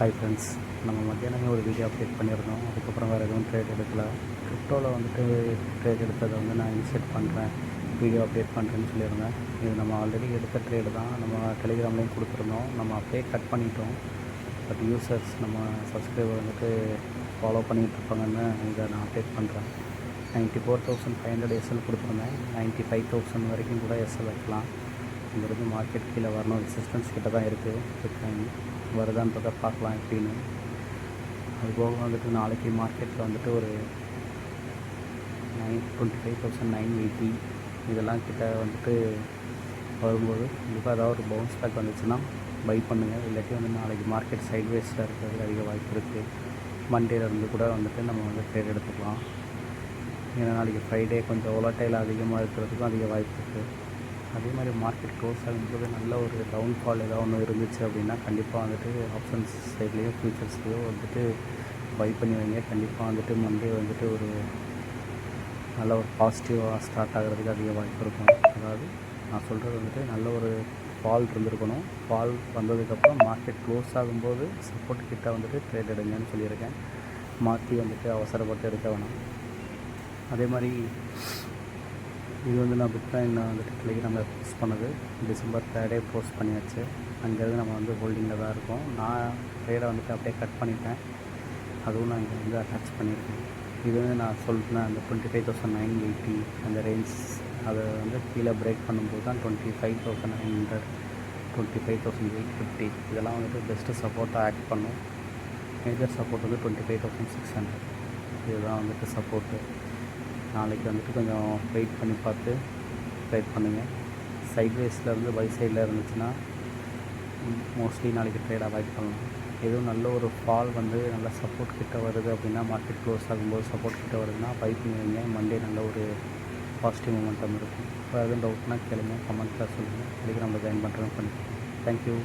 Hi friends, நம்ம மத்தியானமே ஒரு வீடியோ அப்டேட் பண்ணியிருந்தோம். அதுக்கப்புறம் வேறு எதுவும் ட்ரேட் எடுக்கல. கிரிப்டோவில் வந்துட்டு ட்ரேட் எடுத்ததை வந்து நான் இனிஷியேட் பண்ணுறேன், வீடியோ அப்டேட் பண்ணுறேன்னு சொல்லியிருந்தேன். இது நம்ம ஆல்ரெடி எடுத்த ட்ரேடு தான். நம்ம டெலிகிராம்லேயும் கொடுத்துருந்தோம். நம்ம அப்படியே கட் பண்ணிட்டோம். பட் யூசர்ஸ் நம்ம சப்ஸ்கிரைபர் வந்துட்டு ஃபாலோ பண்ணிகிட்ருப்பாங்கன்னு இதை நான் அப்டேட் பண்ணுறேன். 94,500 எஸ்எல் கொடுத்துருந்தேன். 95,000 வரைக்கும் கூட எஸ்எல் வைக்கலாம். இங்கேருந்து மார்க்கெட் கீழே வரணும். ரெசிஸ்டன்ஸ் கிட்ட தான் இருக்குது. வருதான்றதை பார்க்கலாம் எப்படின்னு. அதுபோக வந்துட்டு நாளைக்கு மார்க்கெட்டில் வந்துட்டு ஒரு 25,980 இதெல்லாம் கிட்ட வந்துட்டு வரும்போது கண்டிப்பாக ஏதாவது ஒரு பவுன்ஸ் பேக் வந்துச்சுன்னா பை பண்ணுங்கள். இல்லாட்டி வந்து நாளைக்கு மார்க்கெட் சைட்வேஸில் இருக்கிறதுக்கு அதிக வாய்ப்பு இருக்குது. மண்டேலேருந்து கூட வந்துட்டு நம்ம வந்து ட்ரேட் எடுத்துக்கலாம். ஏன்னா நாளைக்கு ஃப்ரைடே கொஞ்சம் வோலட்டைல் அதிகமாக இருக்கிறதுக்கும் அதிக வாய்ப்பு இருக்குது. அதே மாதிரி மார்க்கெட் க்ளோஸ் ஆகும்போது நல்ல ஒரு டவுன்ஃபால் ஏதாவது ஒன்று இருந்துச்சு அப்படின்னா கண்டிப்பாக வந்துட்டு ஆப்ஷன்ஸ் சைட்லேயோ ஃபியூச்சர்ஸ்லேயோ வந்துட்டு பை பண்ணி வைங்க. கண்டிப்பாக வந்துட்டு மண்டே வந்துட்டு ஒரு நல்ல ஒரு பாசிட்டிவாக ஸ்டார்ட் ஆகிறதுக்கு அதிக வாய்ப்பு இருக்கும். அதாவது நான் சொல்கிறது வந்துட்டு நல்ல ஒரு ஃபால் இருந்திருக்கணும். ஃபால் வந்ததுக்கப்புறம் மார்க்கெட் க்ளோஸ் ஆகும்போது சப்போர்ட் கிட்ட வந்துட்டு ட்ரேட் எடுங்கன்னு சொல்லியிருக்கேன். மாற்றி வந்துட்டு அவசரப்பட்டு எடுக்க வேணாம். அதே மாதிரி இது வந்து நான் பிட்காயின் வந்துட்டு டெலிகிராமில் போஸ்ட் பண்ணது டிசம்பர் 3 போஸ்ட் பண்ணியாச்சு. அங்கேருந்து நம்ம வந்து ஹோல்டிங்கில் தான் இருக்கோம். நான் ட்ரேடை வந்துட்டு அப்படியே கட் பண்ணிட்டேன். அதுவும் நான் இங்கே வந்து அட்டாச் பண்ணியிருக்கேன். இது வந்து நான் சொல்லிட்டேன் அந்த 25,980 அந்த ரேஞ்ச் அதை வந்து கீழே பிரேக் பண்ணும்போது தான் 25,900 25,850 இதெல்லாம் வந்துட்டு பெஸ்ட்டு சப்போர்ட்டாக ஆக்ட் பண்ணும். மேஜர் சப்போர்ட் வந்து 25,600 இதுதான் வந்துட்டு சப்போர்ட்டு. நாளைக்கு வந்துட்டு கொஞ்சம் வெயிட் பண்ணி பார்த்து ட்ரேட் பண்ணுங்கள். சைட்வேஸ்லேருந்து பை சைடில் இருந்துச்சுன்னா மோஸ்ட்லி நாளைக்கு ட்ரேட் அவாய்ட் பண்ணலாம். எதுவும் நல்ல ஒரு ஃபால் வந்து நல்ல சப்போர்ட் கிட்ட வருது அப்படின்னா மார்க்கெட் க்ளோஸ் ஆகும்போது சப்போர்ட் கிட்ட வருதுன்னா பை பண்ணி வைங்க. மண்டே நல்ல ஒரு பாசிட்டிவ் மொமெண்டம் இருக்கும். இப்போ எதுவும் டவுட்னா கேளுங்க, கமெண்ட்டில் சொல்லுங்கள். டெலிகிராமில் ஜாயின் பண்ணுறேன்னு பண்ணிக்கோங்க. தேங்க்யூ.